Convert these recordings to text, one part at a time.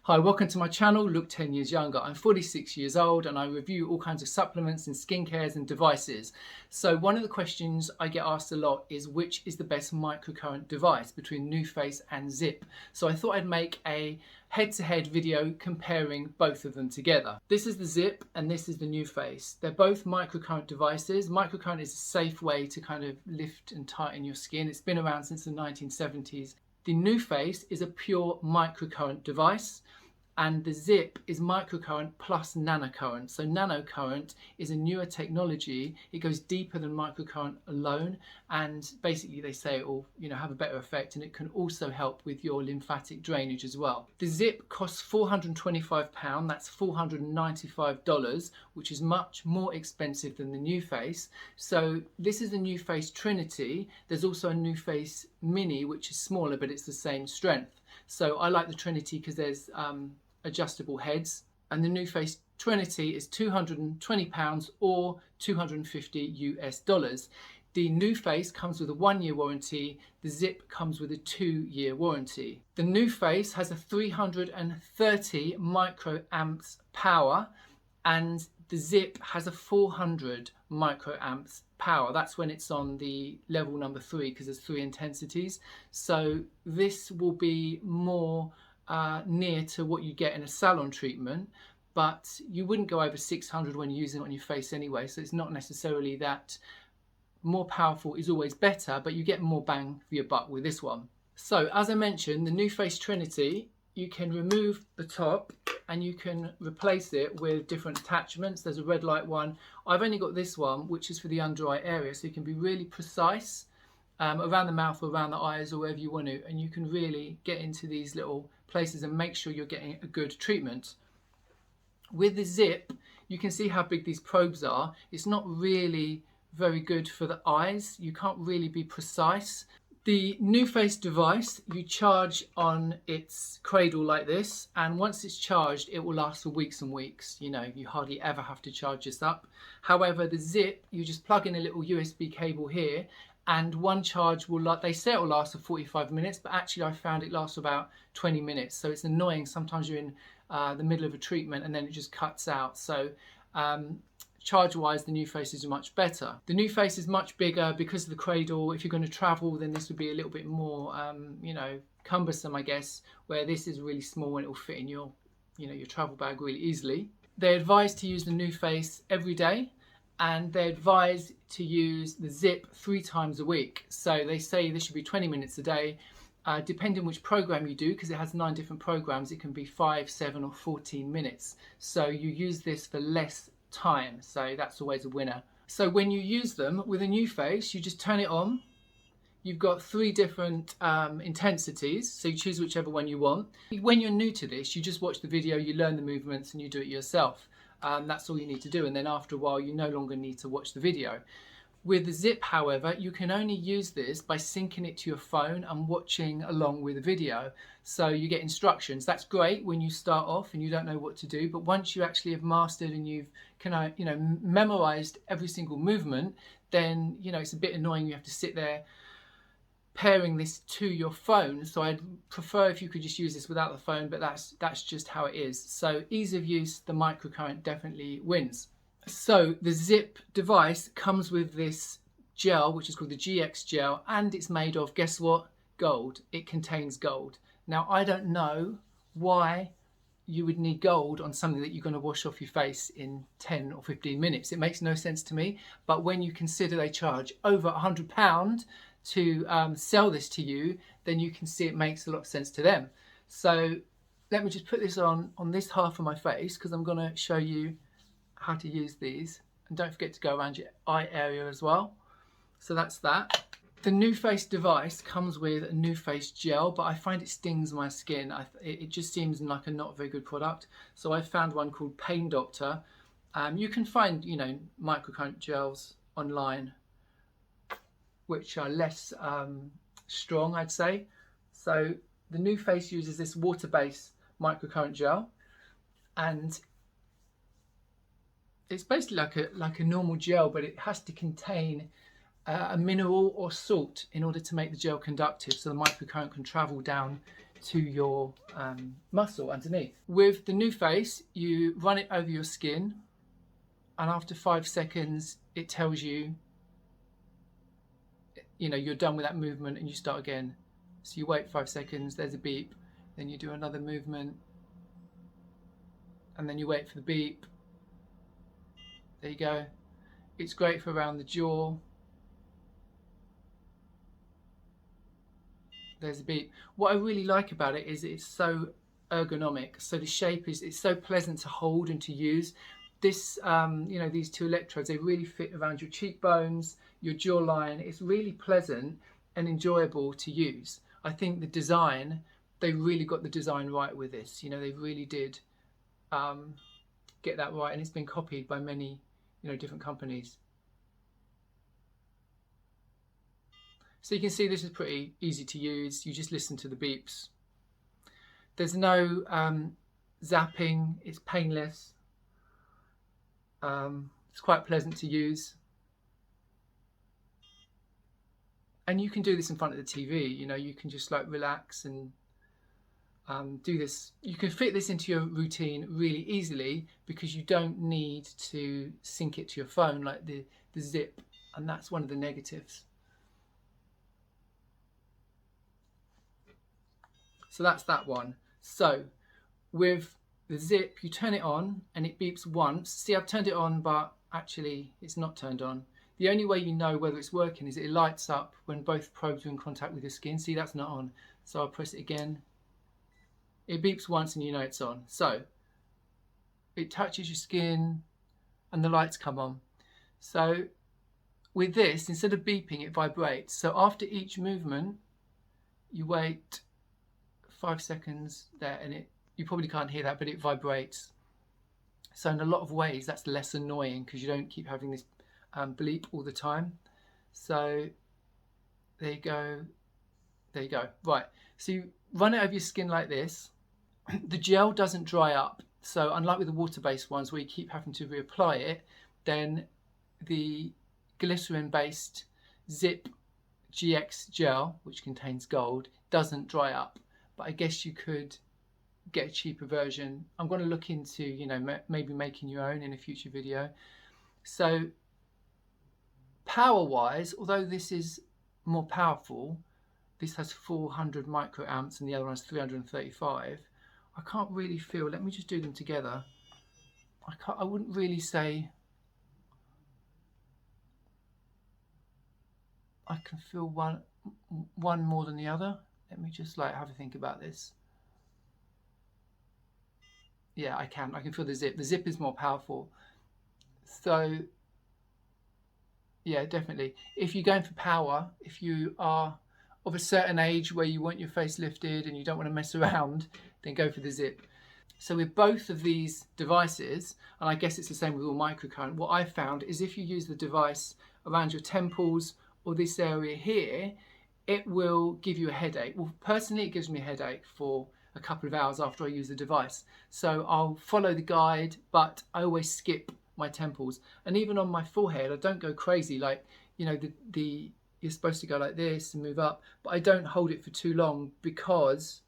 Hi, welcome to my channel, Look 10 Years Younger. I'm 46 years old and I review all kinds of supplements and skincares and devices. So one of the questions I get asked a lot is which is the best microcurrent device between NUFACE and ZIIP. So I thought I'd make a head-to-head video comparing both of them together. This is the ZIIP and this is the NUFACE. They're both microcurrent devices. Microcurrent is a safe way to kind of lift and tighten your skin. It's been around since the 1970s. The NUFACE is a pure microcurrent device, and the ZIIP is microcurrent plus nanocurrent. So nanocurrent is a newer technology. It goes deeper than microcurrent alone, and basically they say it will, have a better effect, and it can also help with your lymphatic drainage as well. The ZIIP costs £425. That's $495, which is much more expensive than the NUFACE. So this is the NUFACE Trinity. There's also a NUFACE Mini, which is smaller, but it's the same strength. So I like the Trinity because there's adjustable heads, and the NUFACE Trinity is £220 or $250 US. The NUFACE comes with a 1-year warranty. The ZIIP comes with a 2-year warranty. The NUFACE has a 330 microamps power, and the ZIIP has a 400 microamps power. That's when it's on the level number 3, because there's 3 intensities. So this will be more near to what you get in a salon treatment, but you wouldn't go over 600 when you're using it on your face anyway, so it's not necessarily that more powerful is always better, but you get more bang for your buck with this one. So as I mentioned, the NUFACE Trinity, you can remove the top and you can replace it with different attachments. There's a red light one. I've only got this one, which is for the under eye area, so you can be really precise around the mouth or around the eyes or wherever you want to, and you can really get into these little places and make sure you're getting a good treatment. With the ZIIP, you can see how big these probes are. It's not really very good for the eyes. You can't really be precise. The NUFACE device, you charge on its cradle like this, and once it's charged, it will last for weeks and weeks. You hardly ever have to charge this up. However, the ZIIP, you just plug in a little USB cable here, and one charge will, they say it will last for 45 minutes, but actually I found it lasts about 20 minutes. So it's annoying. Sometimes you're in the middle of a treatment and then it just cuts out. So charge-wise, the NUFACE is much better. The NUFACE is much bigger because of the cradle. If you're going to travel, then this would be a little bit more, cumbersome, I guess, where this is really small and it will fit in your, your travel bag really easily. They advise to use the NUFACE every day, and they advise to use the ZIIP 3 times a week. So they say this should be 20 minutes a day, depending which program you do, because it has 9 different programs. It can be 5, 7 or 14 minutes. So you use this for less time. So that's always a winner. So when you use them with a NUFACE, you just turn it on. You've got 3 different intensities, so you choose whichever one you want. When you're new to this, you just watch the video, you learn the movements and you do it yourself. That's all you need to do, and then after a while you no longer need to watch the video. With the ZIIP, however, you can only use this by syncing it to your phone and watching along with the video. So you get instructions. That's great when you start off and you don't know what to do, but once you actually have mastered and you've memorized every single movement, then it's a bit annoying. You have to sit there pairing this to your phone. So I'd prefer if you could just use this without the phone, but that's just how it is. So ease of use, the microcurrent definitely wins. So the ZIIP device comes with this gel, which is called the GX gel, and it's made of, guess what? Gold. It contains gold. Now I don't know why you would need gold on something that you're going to wash off your face in 10 or 15 minutes. It makes no sense to me, but when you consider they charge over £100 to sell this to you, then you can see it makes a lot of sense to them. So let me just put this on this half of my face, because I'm going to show you how to use these, and don't forget to go around your eye area as well. So that's that. The NUFACE device comes with a NUFACE gel, but I find it stings my skin. It just seems like a not very good product, so I found one called Pain Doctor. You can find microcurrent gels online which are less strong, I'd say. So the NUFACE uses this water-based microcurrent gel, and it's basically like a normal gel, but it has to contain a mineral or salt in order to make the gel conductive, so the microcurrent can travel down to your muscle underneath. With the NUFACE, you run it over your skin, and after 5 seconds it tells you, you're done with that movement, and you start again. So you wait 5 seconds, there's a beep, then you do another movement, and then you wait for the beep. There you go. It's great for around the jaw. There's a beep. What I really like about it is it's so ergonomic. So the shape is, it's so pleasant to hold and to use. This, these two electrodes, they really fit around your cheekbones, your jawline. It's really pleasant and enjoyable to use. I think the design, they really got the design right with this. They really did get that right, and it's been copied by many, different companies. So you can see this is pretty easy to use. You just listen to the beeps. There's no zapping. It's painless. It's quite pleasant to use. And you can do this in front of the TV. You can just like relax and do this. You can fit this into your routine really easily because you don't need to sync it to your phone like the ZIIP, and that's one of the negatives. So that's that one. So with the ZIIP, you turn it on and it beeps once. See, I've turned it on, but actually it's not turned on. The only way you know whether it's working is it lights up when both probes are in contact with your skin. See, that's not on. So I'll press it again. It beeps once and you know it's on. So it touches your skin and the lights come on. So with this, instead of beeping, it vibrates. So after each movement, you wait 5 seconds there, and you probably can't hear that, but it vibrates. So in a lot of ways that's less annoying because you don't keep having this bleep all the time. So there you go, right. So you run it over your skin like this. The gel doesn't dry up, so unlike with the water-based ones where you keep having to reapply it, then the glycerin based ZIIP GX gel, which contains gold, doesn't dry up. But I guess you could get a cheaper version. I'm going to look into, maybe making your own in a future video. So power-wise, although this is more powerful, this has 400 microamps and the other one's 335. I can't really feel. Let me just do them together. I wouldn't really say I can feel one more than the other. Let me just have a think about this. Yeah, I can feel the ZIIP. The ZIIP is more powerful. So yeah, definitely. If you're going for power, if you are of a certain age where you want your face lifted and you don't want to mess around, then go for the ZIIP. So with both of these devices, and I guess it's the same with all microcurrent, what I found is if you use the device around your temples or this area here, it will give you a headache. Well, personally, it gives me a headache for a couple of hours after I use the device. So I'll follow the guide, but I always skip my temples. And even on my forehead, I don't go crazy. Like, you're supposed to go like this and move up, but I don't hold it for too long because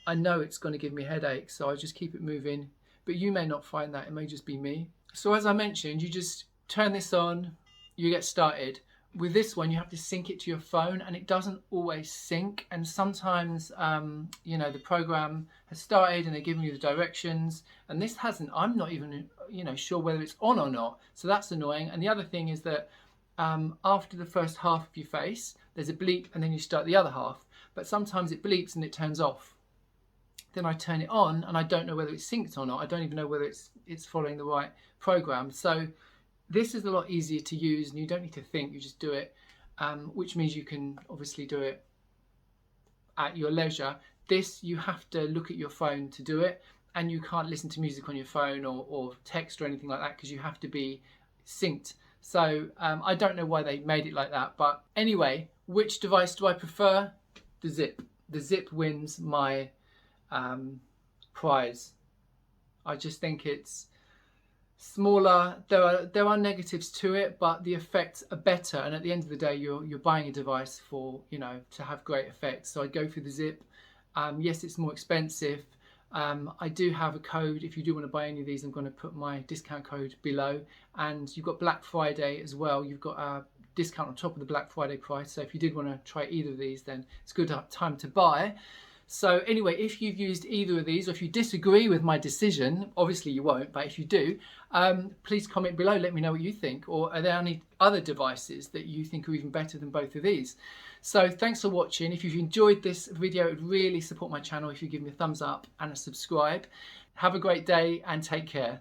I know it's going to give me a headache. So I just keep it moving. But you may not find that. It may just be me. So as I mentioned, you just turn this on, you get started. With this one, you have to sync it to your phone, and it doesn't always sync. And sometimes, the program has started and they're giving you the directions, and this hasn't. I'm not even, sure whether it's on or not. So that's annoying. And the other thing is that after the first half of your face, there's a bleep, and then you start the other half. But sometimes it bleeps and it turns off. Then I turn it on, and I don't know whether it's synced or not. I don't even know whether it's following the right program. So this is a lot easier to use, and you don't need to think, you just do it, which means you can obviously do it at your leisure. This, you have to look at your phone to do it, and you can't listen to music on your phone or text or anything like that because you have to be synced. So I don't know why they made it like that, but anyway, which device do I prefer? The ZIIP. The ZIIP wins my prize. I just think it's smaller. There are negatives to it, but the effects are better, and at the end of the day you're buying a device for to have great effects. So I'd go for the ZIIP. Yes, it's more expensive. I do have a code. If you do want to buy any of these, I'm going to put my discount code below. And you've got Black Friday as well. You've got a discount on top of the Black Friday price. So if you did want to try either of these, then it's a good time to buy. So anyway, if you've used either of these, or if you disagree with my decision, obviously you won't, but if you do, please comment below, let me know what you think. Or are there any other devices that you think are even better than both of these? So thanks for watching. If you've enjoyed this video, it would really support my channel if you give me a thumbs up and a subscribe. Have a great day and take care.